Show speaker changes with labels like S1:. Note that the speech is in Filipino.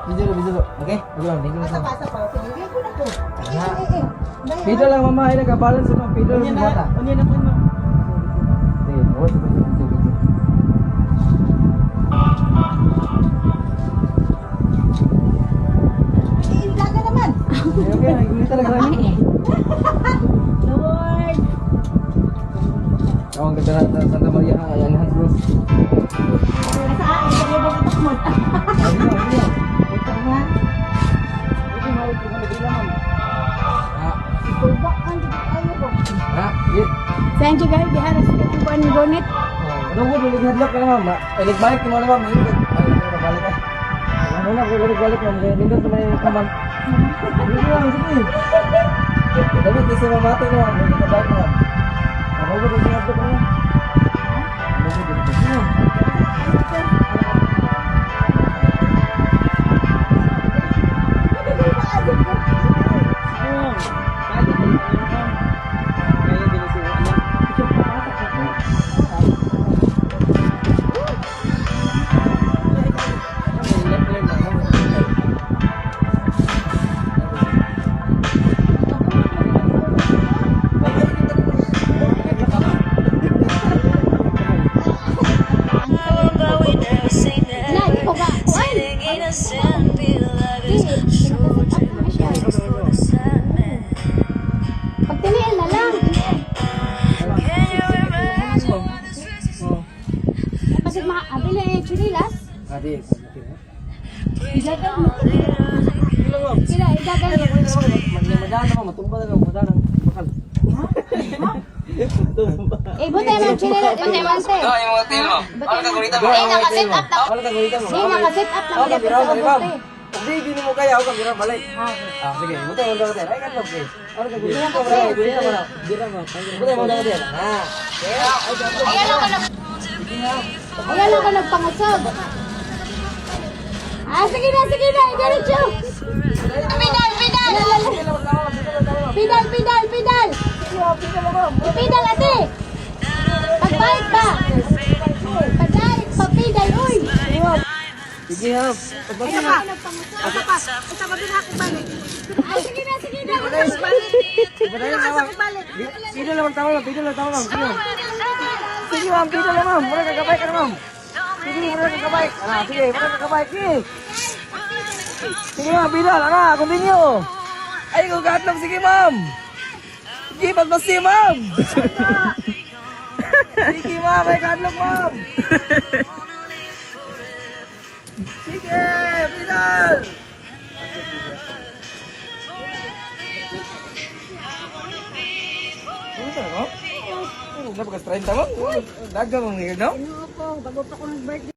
S1: Video dulu. Oke? Ulang, thank you.
S2: Basa-basa pa. Pinigay ko na po.
S1: Video lang mama, ay nagkabalance ito. Video lang sa mata.
S2: Unya na po mo.
S1: Sige, oh, sige.
S2: Iinda ka naman.
S1: Okay, nagkulit talaga kami.
S2: Lord.
S1: Oh, ang ganda ng Santa Maria, ayan, Hans Bros.
S2: Saan? Ito mo itak mo. Ito nga.
S1: Ito, mawag ko kami dila, ma'am.
S2: Ibubak ang ayaw ko.
S1: Ha? Yun.
S3: Thank you guys, diharas ko ang kuan bonnet.
S1: Ano ko, nilighadlok ka na, ma'am. Balik mo na, ma'am. Ay, nabalik ka. Ano na, balik, ma'am. Nindot na may kaman. Sige, ma'am, sige. Dapat, kasi mamati na, ma'am. Nabalik na, ma'am. Ako ko, nilighadlok ka na. Ano ko, nilighadlok ka na.
S3: Pagtilian na lang. Kasi abili na yung churilas.
S1: Adi,
S3: Igagal mo. Sila, igagal mo.
S1: madaan naman, matumba na naman, madaan bakal.
S3: Eh, buti mo churilas. Buti mo ante.
S1: Yung mga tayo mo. Ano ka gulita mo?
S3: Hindi, nakasit up lang.
S1: Ano ka gulita mo?
S3: Hindi, nakasit up lang.
S1: Ako,
S3: Hindi,
S1: biraw,
S3: sa
S1: biraw.
S3: buti.
S1: Hindi, hindi mo kaya ako kang balik. Sige, buti mo daw ka. Ay, kan log eh. Ano ka gulita mo? Gulita mo na. Buti mo daw ka.
S3: Ayan lang ka nagpangasog. Sige na. Diretso. Pidal. Pidal, ate. Pagbalik pa. Pidal, uy.
S1: Sige, ha.
S2: Isa pa. Isa pa din ako balik.
S3: Sige na.
S1: Pidal lang tama lang. Sige, ma'am. Pidal lang, ma'am. Muna kagabay ka na, ma'am. Sige, muna kagabay. Sige, muna kagabay. Sige, ma'am. Pidal. Continue. Ay, gugatlog. Sige, ma'am. Sige, pagmasi, ma'am. Sige, ma'am. Ay, gatlog, ma'am. Sige, Pidal. Ano ito, no? Ano, napag-30 mo? Dagang mo, no?
S2: Ano po, bago pa ko nag-birthday.